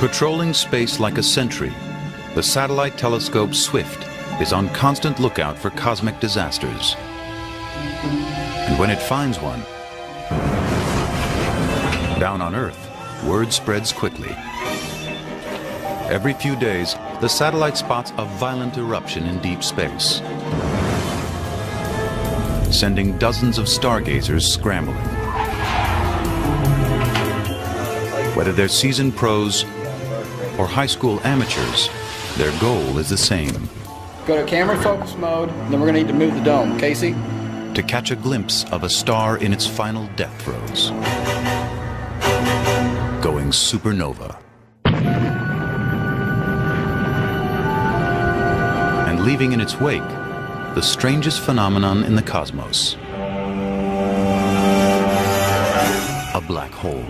Patrolling space like a sentry, the satellite telescope SWIFT is on constant lookout for cosmic disasters. And when it finds one, down on Earth, word spreads quickly. Every few days, the satellite spots a violent eruption in deep space, sending dozens of stargazers scrambling. Whether they're seasoned pros or high school amateurs, their goal is the same. Go to camera focus mode, then we're going to need to move the dome. Casey? To catch a glimpse of a star in its final death throes. Going supernova. And leaving in its wake the strangest phenomenon in the cosmos. A black hole.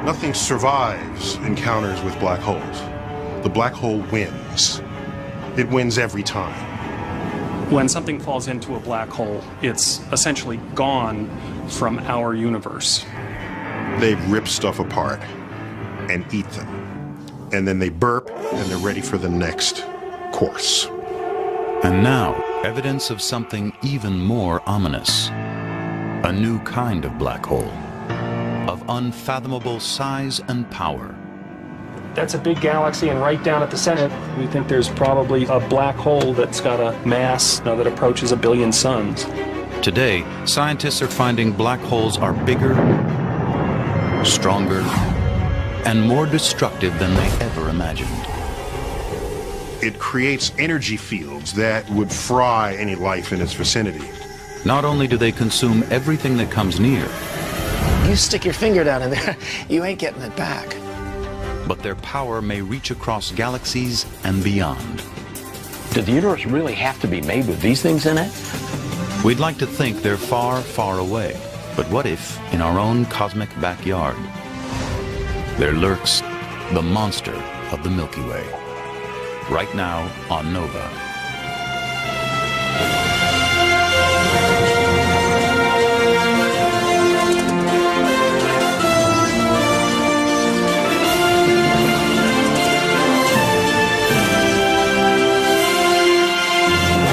Nothing survives encounters with black holes. The black hole wins. It wins every time. When something falls into a black hole, it's essentially gone from our universe. They rip stuff apart and eat them. And then they burp and they're ready for the next course. And now, evidence of something even more ominous. A new kind of black hole, of unfathomable size and power. That's a big galaxy, and right down at the center, we think there's probably a black hole that's got a mass that approaches 1 billion suns. Today, scientists are finding black holes are bigger, stronger, and more destructive than they ever imagined. It creates energy fields that would fry any life in its vicinity. Not only do they consume everything that comes near, you stick your finger down in there, you ain't getting it back. But their power may reach across galaxies and beyond. Did the universe really have to be made with these things in it? We'd like to think they're far, far away. But what if, in our own cosmic backyard, there lurks the monster of the Milky Way? Right now on Nova.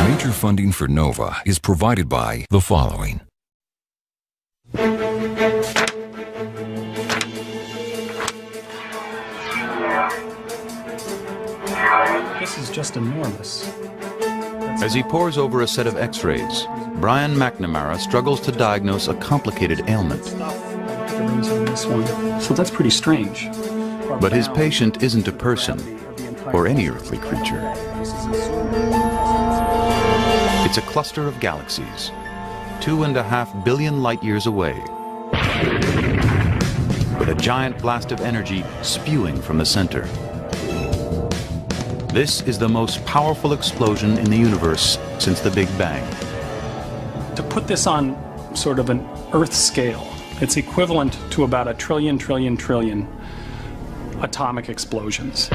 Major funding for NOVA is provided by the following. This is just enormous. As he pores over a set of x-rays, Brian McNamara struggles to diagnose a complicated ailment. So that's pretty strange. But his patient isn't a person or any earthly creature. It's a cluster of galaxies, 2.5 billion light years away, with a giant blast of energy spewing from the center. This is the most powerful explosion in the universe since the Big Bang. To put this on sort of an Earth scale, it's equivalent to about 1 trillion atomic explosions.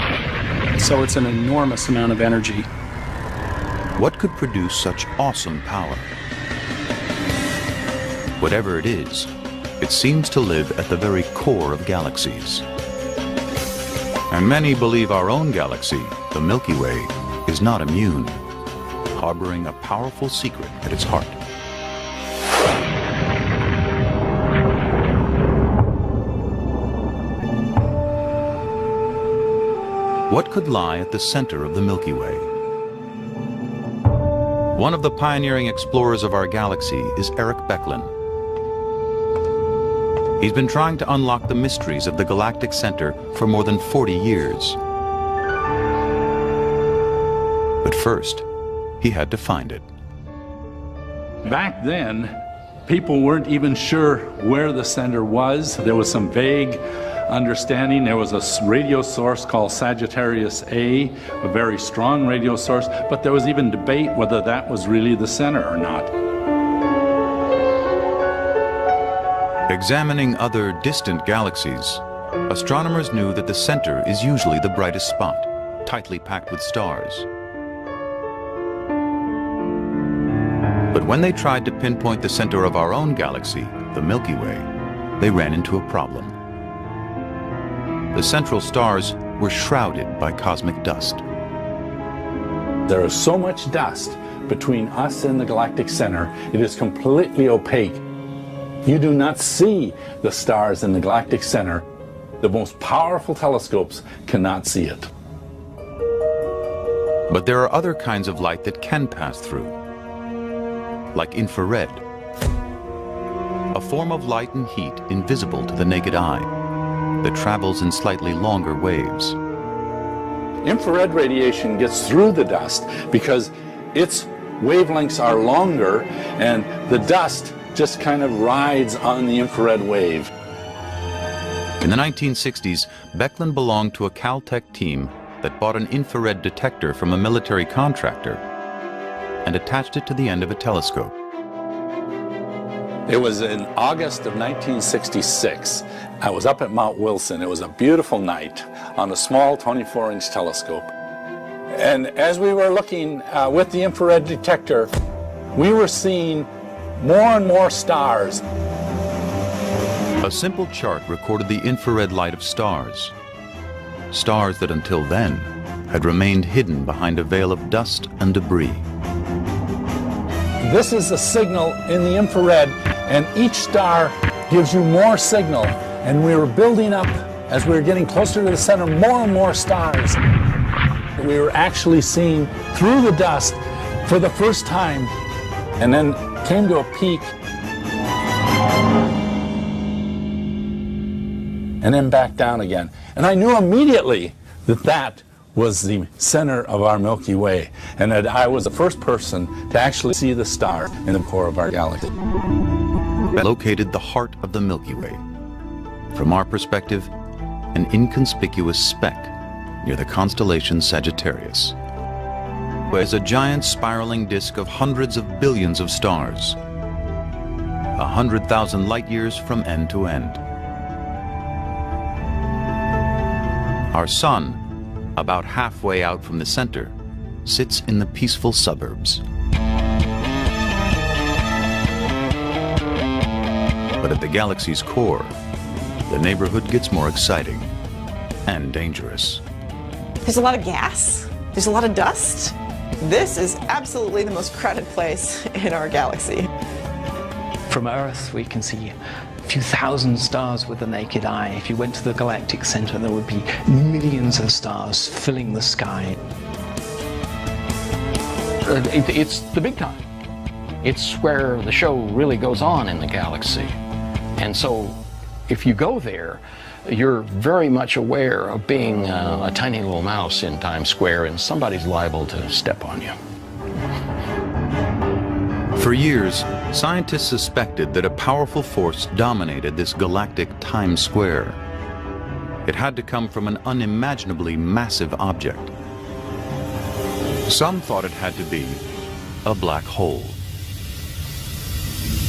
So it's an enormous amount of energy. What could produce such awesome power? Whatever it is, it seems to live at the very core of galaxies. And many believe our own galaxy, the Milky Way, is not immune, harboring a powerful secret at its heart. What could lie at the center of the Milky Way? One of the pioneering explorers of our galaxy is Eric Becklin. He's been trying to unlock the mysteries of the galactic center for more than 40 years. But first, he had to find it. Back then, people weren't even sure where the center was. There was some vague understanding. There was a radio source called Sagittarius A, a very strong radio source, but there was even debate whether that was really the center or not. Examining other distant galaxies, astronomers knew that the center is usually the brightest spot, tightly packed with stars. But when they tried to pinpoint the center of our own galaxy, the Milky Way, they ran into a problem. the central stars were shrouded by cosmic dust. There is so much dust between us and the galactic center, it is completely opaque. You do not see the stars in the galactic center. The most powerful telescopes cannot see it. But there are other kinds of light that can pass through, like infrared, a form of light and heat invisible to the naked eye that travels in slightly longer waves. Infrared radiation gets through the dust because its wavelengths are longer and the dust just kind of rides on the infrared wave. In the 1960s, Beckland belonged to a Caltech team that bought an infrared detector from a military contractor and attached it to the end of a telescope. It was in August of 1966. I was up at Mount Wilson. It was a beautiful night on a small 24-inch telescope. And as we were looking with the infrared detector, we were seeing more and more stars. A simple chart recorded the infrared light of stars. Stars that until then had remained hidden behind a veil of dust and debris. This is a signal in the infrared, and each star gives you more signal. And we were building up, as we were getting closer to the center, more and more stars. We were actually seeing through the dust for the first time, and then came to a peak, and then back down again. And I knew immediately that that was the center of our Milky Way, and that I was the first person to actually see the star in the core of our galaxy. Located the heart of the Milky Way. From our perspective, an inconspicuous speck near the constellation Sagittarius. As a giant spiraling disk of hundreds of billions of stars, 100,000 light years from end to end. Our sun, about halfway out from the center, sits in the peaceful suburbs. But at the galaxy's core, the neighborhood gets more exciting and dangerous. There's a lot of gas. There's a lot of dust. This is absolutely the most crowded place in our galaxy. From Earth, we can see a few thousand stars with the naked eye. If you went to the galactic center, there would be millions of stars filling the sky. It's the big time. It's where the show really goes on in the galaxy. And so if you go there, you're very much aware of being a tiny little mouse in Times Square, and somebody's liable to step on you. For years, scientists suspected that a powerful force dominated this galactic Times Square. It had to come from an unimaginably massive object. Some thought it had to be a black hole.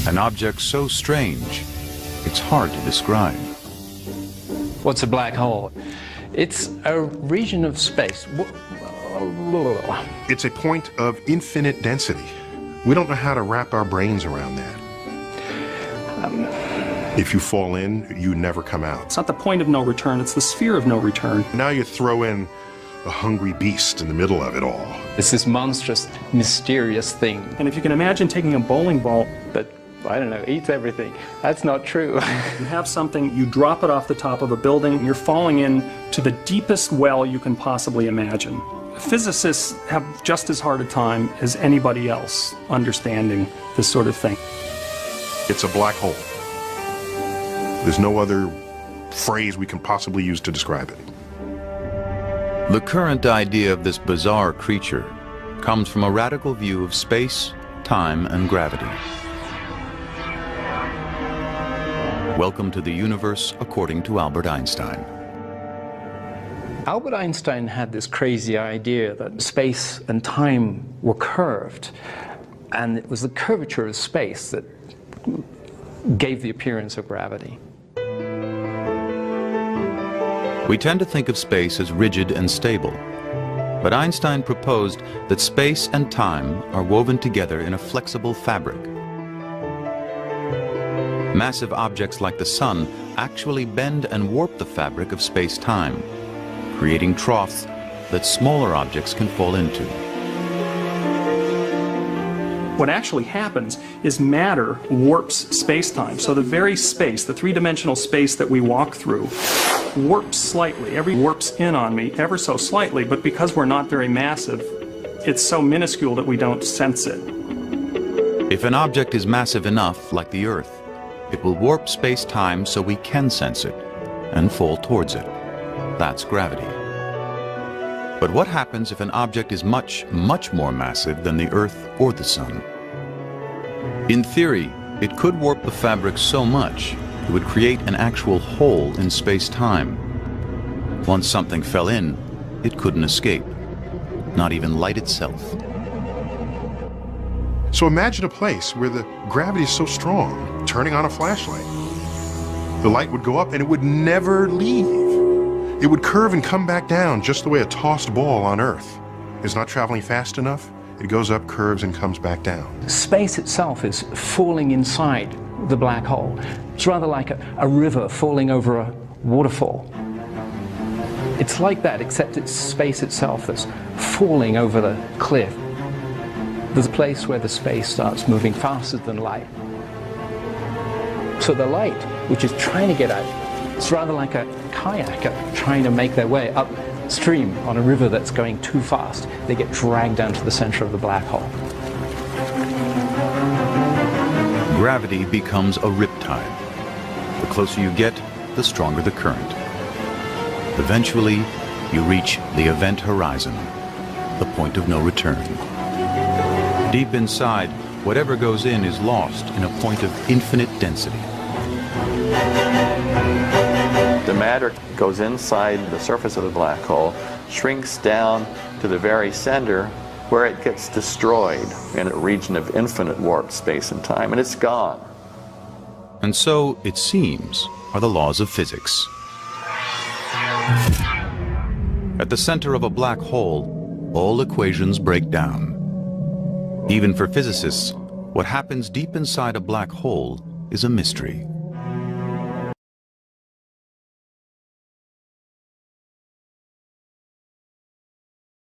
An object so strange, it's hard to describe. What's a black hole? It's a region of space. It's a point of infinite density. We don't know how to wrap our brains around that. If you fall in, you never come out. It's not the point of no return, it's the sphere of no return. Now you throw in a hungry beast in the middle of it all. It's this monstrous, mysterious thing. And if you can imagine taking a bowling ball But, I don't know, eats everything. That's not true. You have something, you drop it off the top of a building, and you're falling in to the deepest well you can possibly imagine. Physicists have just as hard a time as anybody else understanding this sort of thing. It's a black hole. There's no other phrase we can possibly use to describe it. The current idea of this bizarre creature comes from a radical view of space, time, and gravity. Welcome to the universe according to Albert Einstein. Albert Einstein had this crazy idea that space and time were curved, and it was the curvature of space that gave the appearance of gravity. We tend to think of space as rigid and stable, but Einstein proposed that space and time are woven together in a flexible fabric. Massive objects like the sun actually bend and warp the fabric of space-time, creating troughs that smaller objects can fall into. What actually happens is matter warps space-time. So the very space, the three-dimensional space that we walk through, warps slightly. Every warps in on me ever so slightly, but because we're not very massive, it's so minuscule that we don't sense it. If an object is massive enough, like the Earth, it will warp space-time so we can sense it and fall towards it. That's gravity. But what happens if an object is much, much more massive than the Earth or the Sun? In theory, it could warp the fabric so much it would create an actual hole in space-time. Once something fell in, it couldn't escape, not even light itself. So imagine a place where the gravity is so strong, turning on a flashlight. The light would go up and it would never leave. It would curve and come back down just the way a tossed ball on Earth is not traveling fast enough. It goes up, curves, and comes back down. Space itself is falling inside the black hole. It's rather like a river falling over a waterfall. It's like that, except it's space itself that's falling over the cliff. There's a place where the space starts moving faster than light. So the light, which is trying to get out, it's rather like a kayaker trying to make their way upstream on a river that's going too fast. They get dragged down to the center of the black hole. Gravity becomes a riptide. The closer you get, the stronger the current. Eventually, you reach the event horizon, the point of no return. Deep inside, whatever goes in is lost in a point of infinite density. The matter goes inside the surface of the black hole, shrinks down to the very center, where it gets destroyed in a region of infinite warped space and time, and it's gone. And so, it seems, are the laws of physics. At the center of a black hole, all equations break down. Even for physicists, what happens deep inside a black hole is a mystery.